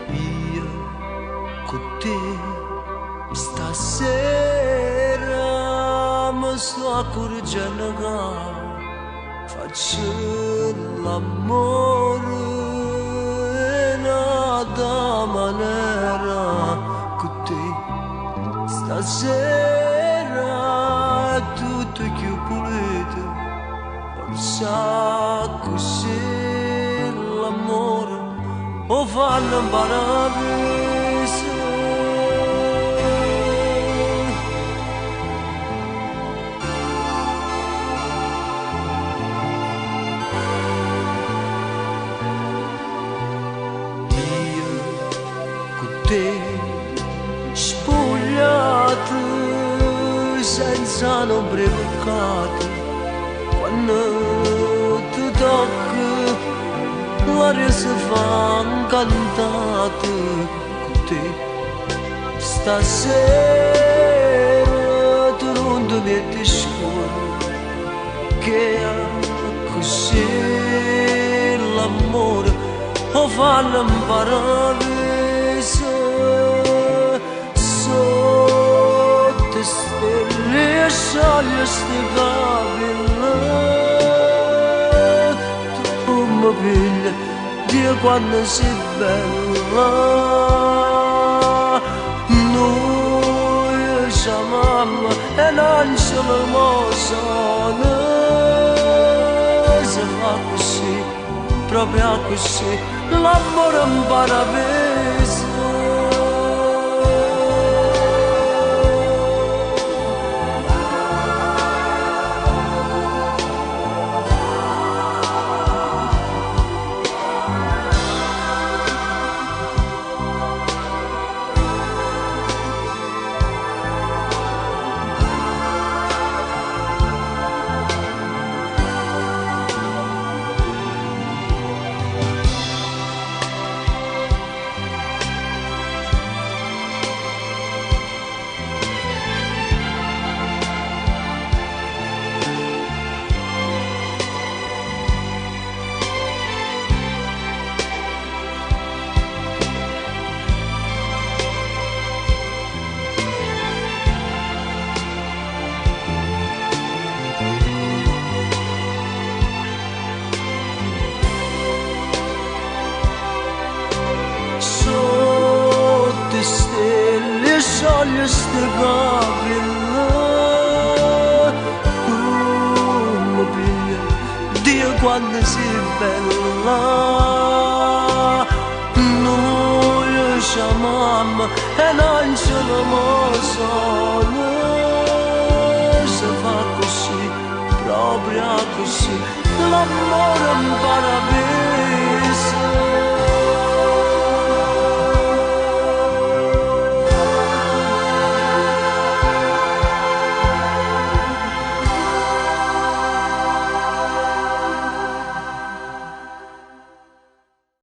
Io con te stasera mi sto accorgendo che faccio l'amore in una maniera con te. Stasera è tutto più pulito, forse così l'amore o fanno in paradiso. Io con te spogliato senza ombre peccato, quando ti tocca l'aria si fa incantata con te. Stasera tu non ti metti scuro, che così l'amore o fanno in paradiso. Sotto stelle e scioglie ste capille, tu mi pigli Dio quando sei bella. Noi siamo mamma e non siamo mosone, si fa così, proprio così, l'amore in paradiso. Scioglie ste capille, tu mi pigli Dio quando sei bella. Noi siamo mamma e non siamo mosone, si fa così, proprio così, l'amore in paradiso.